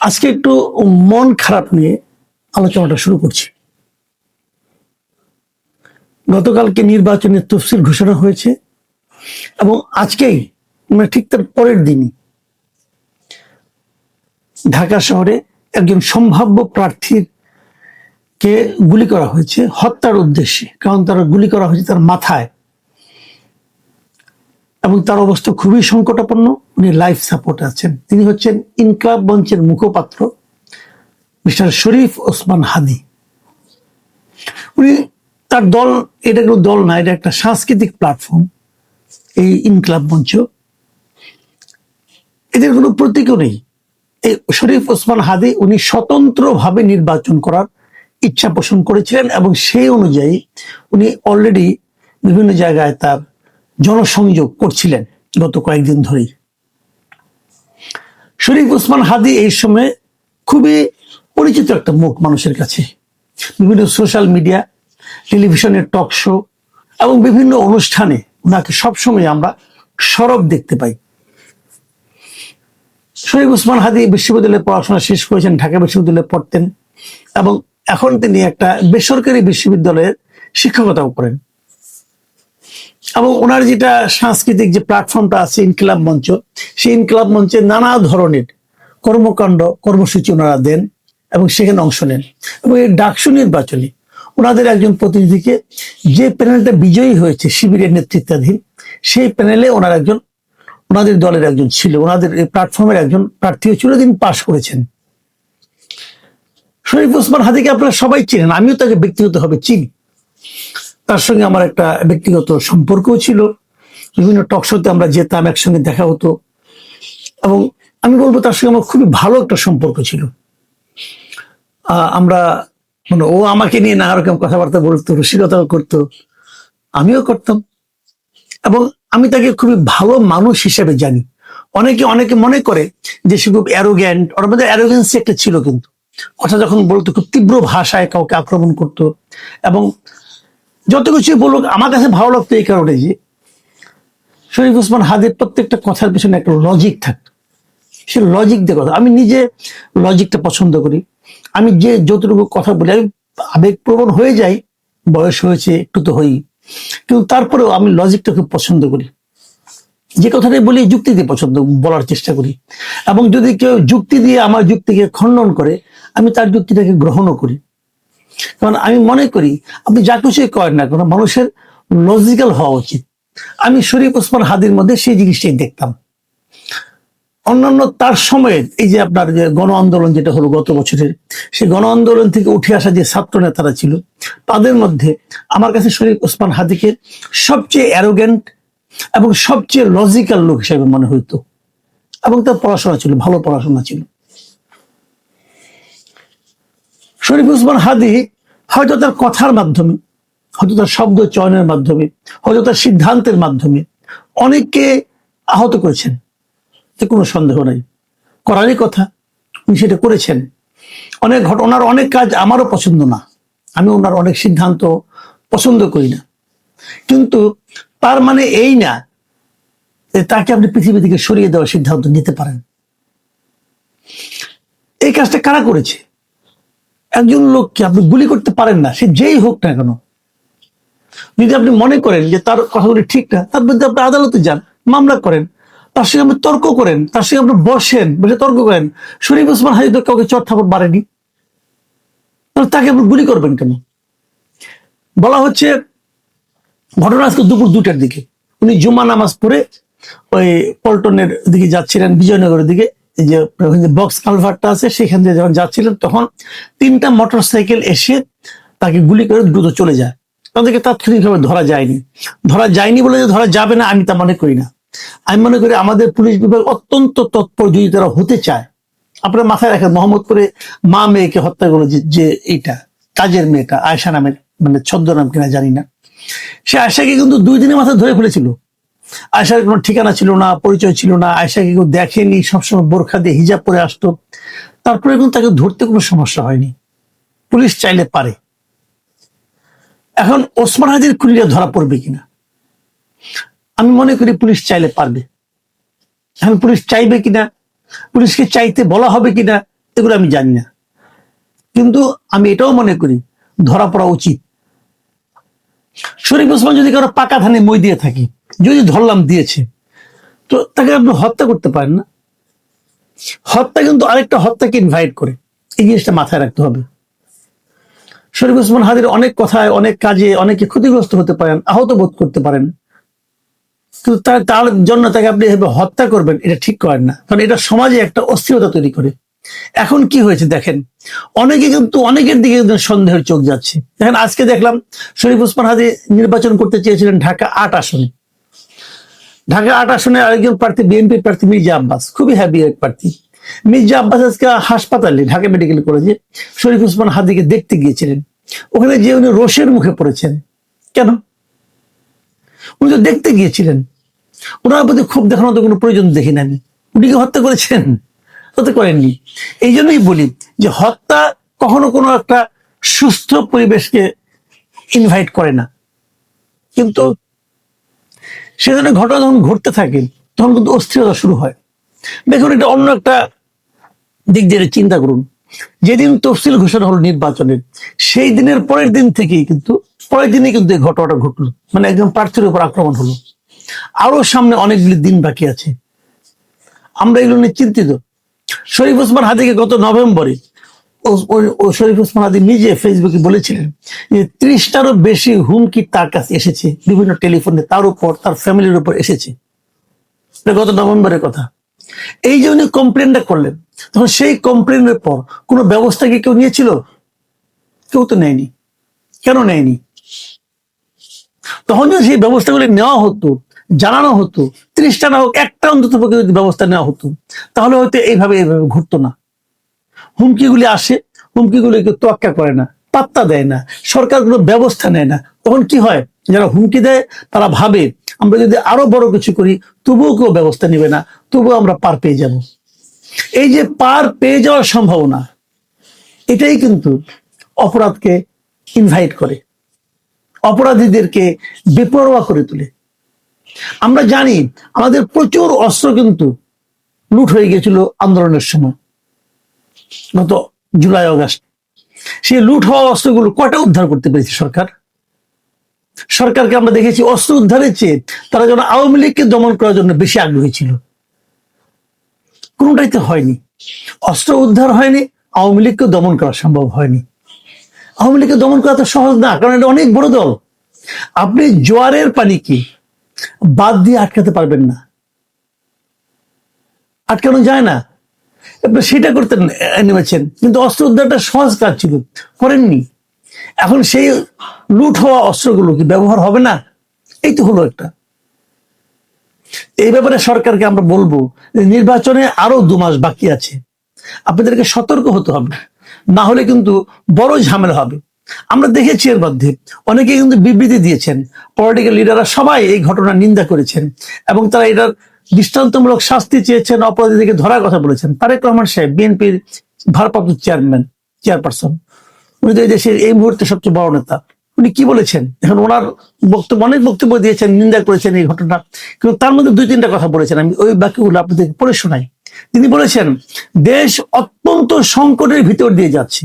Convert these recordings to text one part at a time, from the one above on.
আজকে একটু মন খারাপ নিয়ে আলোচনাটা শুরু করছি। গতকালকে নির্বাচনের তফসিল ঘোষণা হয়েছে এবং আজকেই মানে ঠিক তার পরের দিনই ঢাকা শহরে একজন সম্ভাব্য প্রার্থীর কে গুলি করা হয়েছে হত্যার উদ্দেশ্যে। কারণ তার গুলি করা হয়েছে তার মাথায় এবং তার অবস্থা খুবই সংকটাপন্ন। উনি লাইফ সাপোর্টে আছেন। তিনি হচ্ছেন ইনকলাব মঞ্চের মুখপাত্র মিস্টার শরীফ ওসমান হাদি। উনি তার দল, এটা কোনো দল না, এটা একটা সাংস্কৃতিক প্ল্যাটফর্ম। এই ইনকলাব মঞ্চ, এদের কোনো প্রতীকও নেই। এই শরীফ ওসমান হাদি উনি স্বতন্ত্রভাবে নির্বাচন করার ইচ্ছা পোষণ করেছিলেন এবং সেই অনুযায়ী উনি অলরেডি বিভিন্ন জায়গায় তার জনসংযোগ করছিলেন গত কয়েকদিন ধরেই। শরীফ ওসমান হাদি এই সময় খুবই পরিচিত একটা মুখ মানুষের কাছে। বিভিন্ন সোশ্যাল মিডিয়া, টেলিভিশনের টক শো এবং বিভিন্ন অনুষ্ঠানে ওনাকে সবসময় আমরা সরব দেখতে পাই। শরীফ ওসমান হাদি বিশ্ববিদ্যালয়ে পড়াশোনা শেষ করেছেন, ঢাকা বিশ্ববিদ্যালয়ে পড়তেন এবং এখন তিনি একটা বেসরকারি বিশ্ববিদ্যালয়ের শিক্ষকতাও করেন। এবং ওনার যেটা সাংস্কৃতিক যে প্ল্যাটফর্মটা আছে ইনকিলাব মঞ্চ, সেই ইনকিলাব মঞ্চে নানা ধরনের কর্মকাণ্ড কর্মসূচি ওনারা দেন এবং সেখানে অংশ নেন। এবং এই ডাকসু নির্বাচনে ওনাদের একজন প্রতিনিধিকে, যে প্যানেলটা বিজয়ী হয়েছে শিবিরের নেতৃত্বাধীন, সেই প্যানেলে ওনাদের দলের একজন ছিল, ওনাদের এই প্ল্যাটফর্মের একজন প্রার্থীও ছিল, তিনি পাশ করেছেন। শরীফ ওসমান হাদিকে আপনারা সবাই চিনেন, আমিও তাকে ব্যক্তিগতভাবে চিনি। তার সঙ্গে আমার একটা ব্যক্তিগত সম্পর্কও ছিল। বিভিন্ন টক শোতে আমরা যেতাম, একসঙ্গে দেখা হতো এবং আমি বলবো তার সঙ্গে আমার খুবই ভালো একটা সম্পর্ক ছিল। আমরা মানে ও আমাকে নিয়ে নানা রকম কথাবার্তা বলতো, রসিকতাও করতো, আমিও করতাম এবং আমি তাকে খুবই ভালো মানুষ হিসেবে জানি। অনেকে মনে করে যে সে খুব অ্যারোগ্যান্ট, ওর মধ্যে অ্যারোগেন্সি একটা ছিল, কিন্তু কথা যখন বলতো খুব তীব্র ভাষায় কাউকে আক্রমণ করতো। এবং যত কিছু বলুক আমার কাছে ভালো লাগতো এই কারণে যে শরীফ ওসমান হাদির প্রত্যেকটা কথার পিছনে একটা লজিক থাকতো। সে লজিক দিয়ে কথা, আমি নিজে লজিকটা পছন্দ করি। আমি যে যতটুকু কথা বলি আমি আবেগপ্রবণ হয়ে যাই, বয়স হয়েছে একটু তো হই, কিন্তু তারপরেও আমি লজিকটা খুব পছন্দ করি। যে কথাটাই বলি যুক্তি দিয়ে বলার চেষ্টা করি এবং যদি কেউ যুক্তি দিয়ে আমার যুক্তিকে খণ্ডন করে আমি তার যুক্তিটাকে গ্রহণও করি। কারণ আমি মনে করি আপনি যা কিছুই করেন না কোনো, মানুষের লজিক্যাল হওয়া উচিত। আমি শরীফ ওসমান হাদির মধ্যে সেই জিনিসটাই দেখতাম। অন্যান্য তার সময়ের এই যে আপনার যে গণ আন্দোলন যেটা হলো গত বছরের, সেই গণ আন্দোলন থেকে উঠে আসা যে ছাত্র নেতারা ছিল, তাদের মধ্যে আমার কাছে শরীফ ওসমান হাদিকে সবচেয়ে অ্যারোগ্যান্ট এবং সবচেয়ে লজিক্যাল লোক হিসেবে মনে হইতো। এবং তার পড়াশোনা ছিল, ভালো পড়াশোনা ছিল। শরীফ ওসমান হাদি হয়তো তার কথার মাধ্যমে, হয়তো তার শব্দ চয়নের মাধ্যমে, হয়তো তার সিদ্ধান্তের মাধ্যমে অনেককে আহত করেছেন, কোনো সন্দেহ নাই। করারই কথা, উনি সেটা করেছেন। ওনার অনেক কাজ আমারও পছন্দ না, আমি ওনার অনেক সিদ্ধান্ত পছন্দ করি না, কিন্তু তার মানে এই না যে তাকে আপনি পৃথিবী থেকে সরিয়ে দেওয়ার সিদ্ধান্ত নিতে পারেন। এই কাজটা কারা করেছে? একজন লোককে আপনি গুলি করতে পারেন না, সে যেই হোক না কেন। যদি আপনি মনে করেন যে তার কথাগুলি ঠিক না, তার বিরুদ্ধে আপনি আদালতে যান, মামলা করেন, তার সঙ্গে আপনি তর্ক করেন, তার সঙ্গে আপনি বসে তর্ক করেন। শরীফ ওসমান হাদি তো কাউকে চট থাপড় মারেনি, তাকে আপনি গুলি করবেন কেন? বলা হচ্ছে ঘটনা আজকে দুপুর 2টার দিকে উনি জুমা নামাজ পড়ে ওই পল্টনের দিকে যাচ্ছিলেন, বিজয়নগরের দিকে, যে বক্স কালভারটা আছে সেখান দিয়ে যখন যাচ্ছিলেন, তখন 3টা মোটরসাইকেল এসে তাকে গুলি করে দ্রুত চলে যায়। তাদেরকে তাৎক্ষণিকভাবে ধরা যায়নি বলে যে ধরা যাবে না আমি তা মনে করি না। আমি মনে করি আমাদের পুলিশ বিভাগ অত্যন্ত তৎপর যদি তারা হতে চায়। আপনার মাথায় রাখেন, মোহাম্মদপুরে মা মেয়েকে হত্যা করলো যে এইটা কাজের মেয়েটা আয়শা নামের, মানে ছদ্মনাম কিনা জানি না, সে আয়শাকে কিন্তু 2 দিনের মাথায় ধরে ফেলেছিল। আয়শার কোনো ঠিকানা ছিল না, পরিচয় ছিল না, আয়শাকে কেউ দেখেনি, সবসময় বোরখা দিয়ে হিজাব পরে আসতো। তারপরে কিন্তু তাকে ধরতে কোনো সমস্যা হয়নি, পুলিশ চাইলে পারে। এখন ওসমান হাদির খুনিরা ধরা পড়বে কিনা, আমি মনে করি পুলিশ চাইলে পারবে। এখন পুলিশ চাইবে কিনা, পুলিশকে চাইতে বলা হবে কিনা, এগুলো আমি জানি না, কিন্তু আমি এটাও মনে করি ধরা পড়া উচিত। শরীফ ওসমান যদি কারো পাকা ধানে মই দিয়ে থাকে, যদি ধরলাম দিয়েছে, তো তাকে আপনি হত্যা করতে পারেন না। হত্যা কিন্তু আরেকটা হত্যাকে ইনভাইট করে, এই জিনিসটা মাথায় রাখতে হবে। শরীফ ওসমান হাদির অনেক কথায়, অনেক কাজে অনেকে ক্ষতিগ্রস্ত হতে পারেন, আহত বোধ করতে পারেন, কিন্তু তার জন্য তাকে আপনি এভাবে হত্যা করবেন, এটা ঠিক করেন না, কারণ এটা সমাজে একটা অস্থিরতা তৈরি করে। এখন কি হয়েছে দেখেন, অনেকে কিন্তু অনেকের দিকে সন্দেহের চোখ যাচ্ছে। দেখেন আজকে দেখলাম শরীফ ওসমান হাদি নির্বাচন করতে চেয়েছিলেন ঢাকা ৮ আসনে। ঢাকা ৮ আসনে আরেকজন প্রার্থী বিএনপি প্রার্থী মির্জা আব্বাস, খুবই হ্যাপি এক প্রার্থী। মির্জা আব্বাস আজকে হাসপাতালে ঢাকা মেডিকেল কলেজে শরীফ ওসমান হাদিকে দেখতে গিয়েছিলেন। ওখানে যে উনি রোষের মুখে পড়েছেন, কেন? উনি তো দেখতে গিয়েছিলেন, ওনার প্রতি ক্ষোভ দেখানোর তো কোনো প্রয়োজন দেখি না আমি। উনি কি হত্যা করেছেন? হত্যা করেননি। এই জন্যই বলি যে হত্যা কখনো কোনো একটা সুস্থ পরিবেশকে ইনভাইট করে না, কিন্তু সে ধরনের ঘটনা যখন ঘটতে থাকে তখন কিন্তু অস্থিরতা শুরু হয়। দেখুন, এটা অন্য একটা দিক দিয়ে চিন্তা করুন। যেদিন তফসিল ঘোষণা হলো নির্বাচনের, সেই দিনের পরের দিন থেকেই কিন্তু পরের দিনে কিন্তু এই ঘটনাটা ঘটলো, মানে একজন প্রার্থীর উপর আক্রমণ হলো। আরো সামনে অনেকগুলি দিন বাকি আছে, আমরা এগুলো নিয়ে চিন্তিত। শরীফ ওসমান হাদিকে গত নভেম্বরে ও শরীফ ওসমান হাদি নিজে ফেসবুকে বলেছিলেন যে 30টারও বেশি হুমকি তার কাছে এসেছে, বিভিন্ন টেলিফোনে তার উপর, তার ফ্যামিলির উপর এসেছে। গত নভেম্বরের কথা। এই যে উনি কমপ্লেনটা করলেন, তখন সেই কমপ্লেনের পর কোনো ব্যবস্থা কি কেউ নিয়েছিল? কেউ তো নেয়নি। কেন নেয়নি? তখন যদি সেই ব্যবস্থাগুলি নেওয়া হতো, জানানো হতো, 30টা না হোক, একটা অন্তত যদি ব্যবস্থা নেওয়া হতো, তাহলে হয়তো এইভাবে ঘটতো না। হুমকিগুলি আসে, হুমকিগুলিকে তোয়াক্কা করে না, পাত্তা দেয় না, সরকার কোনো ব্যবস্থা নেয় না। তখন কি হয়, যারা হুমকি দেয় তারা ভাবে আমরা যদি আরো বড় কিছু করি তবুও কেউ ব্যবস্থা নেবে না, তবুও আমরা পার পেয়ে যাব। এই যে পার পেয়ে যাওয়ার সম্ভাবনা, এটাই কিন্তু অপরাধকে ইনভাইট করে, অপরাধীদেরকে বেপরোয়া করে তোলে। আমরা জানি আমাদের প্রচুর অস্ত্র কিন্তু লুট হয়ে গেছিল আন্দোলনের সময়, গত জুলাই আগস্ট। সেই লুট হওয়া অস্ত্রগুলো কয়টা উদ্ধার করতে পেরেছে সরকার? সরকারকে আমরা দেখেছি অস্ত্র উদ্ধারের চেয়ে তারা যেন আওয়ামী লীগকে দমন করার জন্য বেশি আগ্রহী ছিল। কোনটাই তো হয়নি। অস্ত্র উদ্ধার হয়নি, আওয়ামী লীগকে দমন করা সম্ভব হয়নি। আওয়ামী লীগকে দমন করা তো সহজ না, কারণ এটা অনেক বড় দল। আপনি জোয়ারের পানিকে বাদ দিয়ে আটকাতে পারবেন না, আটকানো যায় না। আপনি সেটা করতে নেমেছেন, কিন্তু অস্ত্র উদ্ধারটা সহজ কাজ ছিল, করেননি। এখন সেই লুট হওয়া অস্ত্রগুলো কি ব্যবহার হবে না? এই তো হলো একটা। এই ব্যাপারে সরকারকে আমরা বলবো যে নির্বাচনে আরো 2 মাস বাকি আছে, আপনাদেরকে সতর্ক হতে হবে, না হলে কিন্তু বড় ঝামেলা হবে। আমরা দেখেছি এর মধ্যে অনেকে কিন্তু বিবৃতি দিয়েছেন, পলিটিক্যাল লিডাররা সবাই এই ঘটনার নিন্দা করেছেন এবং তারা এটার দৃষ্টান্তমূলক শাস্তি চেয়েছেন, অপরাধীদেরকে ধরার কথা বলেছেন। তারেক রহমান সাহেব, বিএনপির ভারপ্রাপ্ত চেয়ারপারসন, উনি তো এই দেশের এই মুহূর্তে সবচেয়ে বড় নেতা, উনি কি বলেছেন? এখন ওনার বক্তব্য, অনেক বক্তব্য দিয়েছেন, নিন্দা করেছেন এই ঘটনা, কিন্তু তার মধ্যে 2-3টা কথা বলেছেন, আমি ওই বাক্যগুলো আপনাদের পড়ে শোনাই। তিনি বলেছেন, দেশ অত্যন্ত সংকটের ভিতর দিয়ে যাচ্ছে,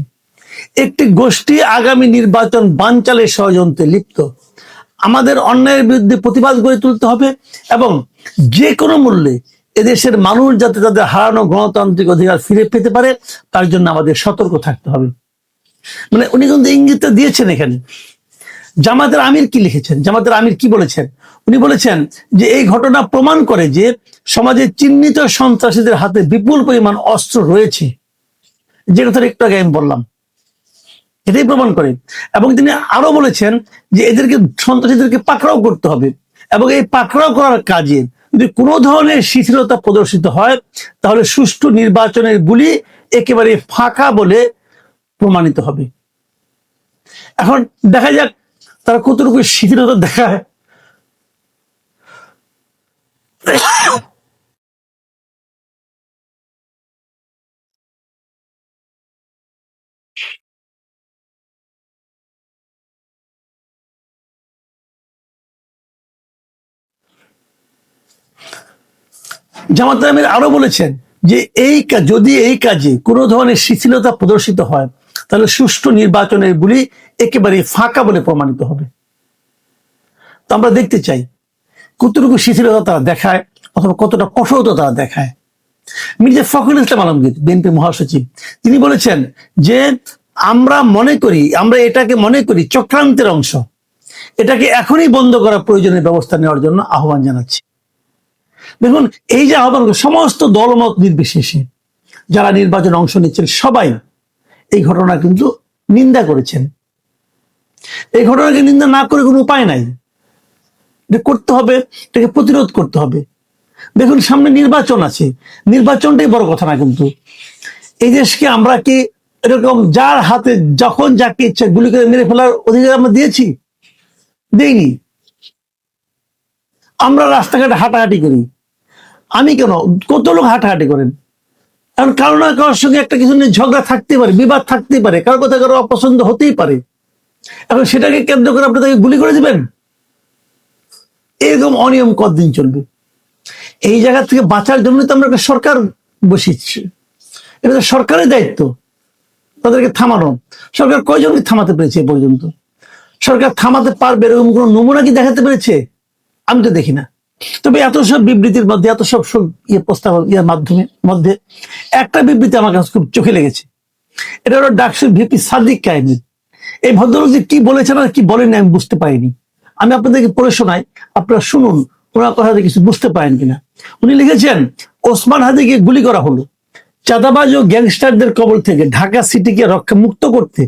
একটি গোষ্ঠী আগামী নির্বাচন বানচালের ষড়যন্ত্রে লিপ্ত। আমাদের অন্যায়ের বিরুদ্ধে প্রতিবাদ গড়ে তুলতে হবে এবং যে কোনো মূল্যে এদেশের মানুষ যাতে তাদের হারানো গণতান্ত্রিক অধিকার ফিরে পেতে পারে তার জন্য আমাদের সতর্ক থাকতে হবে। মানে উনি কিন্তু ইঙ্গিতটা দিয়েছেন এখানে। জামাতের আমির কি লিখেছেন, জামাতের আমির কি বলেছেন? উনি বলেছেন যে এই ঘটনা প্রমাণ করে যে সমাজে চিহ্নিত সন্ত্রাসীদের হাতে বিপুল পরিমাণ অস্ত্র রয়েছে, যে কথাটা একটু আগে আমি বললাম, এটাই প্রমাণ করে। এবং তিনি আরো বলেছেন যে এদেরকে, সন্ত্রাসীদেরকে পাকড়াও করতে হবে এবং এই পাকড়াও করার কাজে যদি কোনো ধরনের শিথিলতা প্রদর্শিত হয় তাহলে সুষ্ঠু নির্বাচনের বুলি একেবারে ফাঁকা বলে প্রমাণিত হবে। এখন দেখা যাক তারা কতটুকু শিথিলতা দেখায়। জামাত আমির আরো বলেছেন যে যদি এই কাজে কোনো ধরনের শিথিলতা প্রদর্শিত হয়, তাহলে সুষ্ঠু নির্বাচনের গুলি একেবারে ফাঁকা বলে প্রমাণিত হবে। তো আমরা দেখতে চাই কতটুকু শিথিলতা তারা দেখায় অথবা কতটা কঠোরতা তারা দেখায়। মির্জা ফখরুল ইসলাম আলমগীর, বিএনপি মহাসচিব, তিনি বলেছেন যে আমরা এটাকে মনে করি চক্রান্তের অংশ, এটাকে এখনই বন্ধ করা প্রয়োজনীয় ব্যবস্থা নেওয়ার জন্য আহ্বান জানাচ্ছি। দেখুন, এই যে আহ্বান, সমস্ত দলমত নির্বিশেষে যারা নির্বাচনে অংশ নিচ্ছেন সবাই এই ঘটনা কিন্তু নিন্দা করেছেন। এই ঘটনাকে নিন্দা না করে কোনো উপায় নাই, এটা করতে হবে, এটাকে প্রতিরোধ করতে হবে। দেখুন, সামনে নির্বাচন আছে, নির্বাচনটাই বড় কথা না। কিন্তু এই দেশকে আমরা কি এরকম যার হাতে যখন যাকে ইচ্ছা গুলি করে মেরে ফেলার অধিকার আমরা দিয়েছি? দেইনি। আমরা রাস্তাঘাটে হাঁটাহাঁটি করি, আমি কেন, কত লোক হাঁটাহাঁটি করেন, কারণ কারো না কারোর সঙ্গে একটা কিছু নিয়ে ঝগড়া থাকতেই পারে, বিবাদ থাকতেই পারে, কারো কথা কারো অপছন্দ হতেই পারে। এখন সেটাকে কেন্দ্র করে আপনি তাকে গুলি করে দিবেন? এরকম অনিয়ম কতদিন চলবে? এই জায়গা থেকে বাঁচার জন্য তো আমরা একটা সরকার বসিয়েছি, এটা তো সরকারের দায়িত্ব তাদেরকে থামানো। সরকার কয়জনকে থামাতে পেরেছে এ পর্যন্ত? সরকার থামাতে পারবে এরকম কোন নমুনা কি দেখাতে পেরেছে? আমি তো দেখি না। তবে এত সব বিবৃতির মধ্যে, এত সব প্রস্তাব মধ্যে একটা বিবৃতি আমার কাছে খুব চোখে লেগেছে। এটা হলো ডাকসুর ভিপি সাদিক কায়েমি। এই ভদ্রলোক যে কি বলেছেন আর কি বলেনি আমি বুঝতে পারিনি। আমি আপনাদেরকে পড়ে শোনাই, আপনারা শুনুন ওনার কথাতে কিছু বুঝতে পারেন কিনা। উনি লিখেছেন, ওসমান হাদিকে গুলি করা হলো। চাঁদাবাজ ও গ্যাংস্টারদের কবল থেকে ঢাকা সিটিকে রক্ষা মুক্ত করতে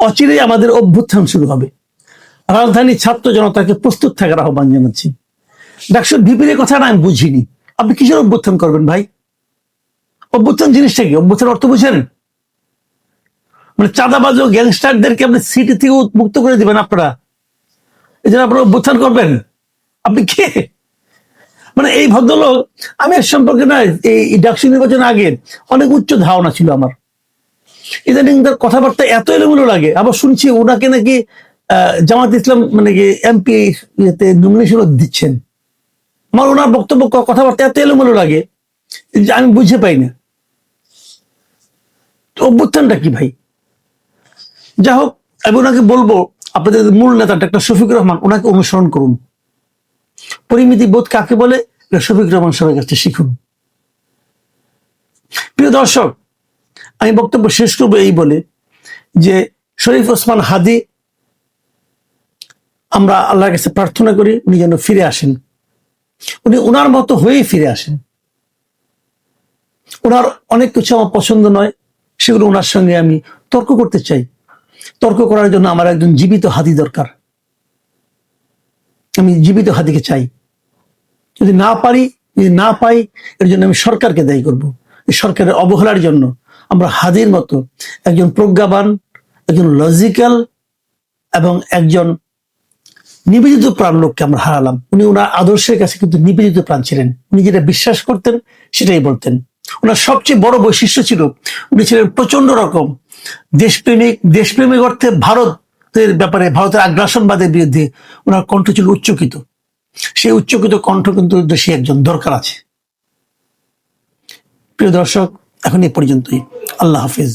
অচিরেই আমাদের অভ্যুত্থান শুরু হবে। রাজধানী ছাত্র জনতাকে প্রস্তুত থাকার আহ্বান জানাচ্ছি। ডাকসুর ভিপির কথা না আমি বুঝিনি। আপনি কিসের অভ্যুত্থান করবেন ভাই? অভ্যুত্থান জিনিসটা কি? অভ্যুত্থান অর্থ বুঝেন? মানে চাঁদাবাজ ও গ্যাংস্টারদেরকে আপনি সিটি থেকে মুক্ত করে দিবেন আপনারা, এই জন্য আপনারা অভ্যুত্থান করবেন? আপনি কে? মানে এই ভদ্রলোক, আমি এর সম্পর্কে না এই ডাকসু নির্বাচন আগে অনেক উচ্চ ধারণা ছিল আমার। ইদানিং তার কথাবার্তা এত এলোমেলো লাগে। আবার শুনছি ওনাকে নাকি জামাত ইসলাম মানে কি এমপি নমিনেশন দিচ্ছেন। আমার ওনার বক্তব্য কথাবার্তা এত এলোমেলো লাগে যে আমি বুঝে পাই না অভ্যুত্থানটা কি ভাই। যা হোক, আমি ওনাকে বলবো আপনাদের মূল নেতা ডাক্তার শফিকুর রহমান, ওনাকে অনুসরণ করুন। পরিমিতি বোধ কাকে বলে শফিকুর রহমান সবার কাছে শিখুন। প্রিয় দর্শক, আমি বক্তব্য শেষ করবো এই বলে যে শরীফ ওসমান হাদি, আমরা আল্লাহর কাছে প্রার্থনা করি উনি যেন ফিরে আসেন, উনি ওনার মতো হয়েই ফিরে আসেন। ওনার অনেক কিছু আমার পছন্দ নয়, সেগুলো ওনার সঙ্গে আমি তর্ক করতে চাই। তর্ক করার জন্য আমার একজন জীবিত হাদি দরকার। আমি জীবিত হাদিকে চাই। যদি না পাই, এর জন্য আমি সরকারকে দায়ী করব। এই সরকারের অবহেলার জন্য আমরা হাদির মতো একজন প্রজ্ঞাবান, একজন লজিক্যাল এবং একজন নিবেদিত প্রাণ লোককে আমরা হারালাম। উনি ওনার আদর্শের কাছে কিন্তু নিবেদিত প্রাণ ছিলেন। উনি যেটা বিশ্বাস করতেন সেটাই বলতেন। ওনার সবচেয়ে বড় বৈশিষ্ট্য ছিল উনি ছিলেন প্রচন্ড রকম দেশপ্রেমিক অর্থে ভারতের ব্যাপারে, ভারতের আগ্রাসনবাদের বিরুদ্ধে ওনার কণ্ঠ ছিল উচ্চকিত। সেই উচ্চকিত কণ্ঠ কিন্তু দেশে একজন দরকার আছে। প্রিয় দর্শক, এখন এ পর্যন্তই। আল্লাহ হাফিজ।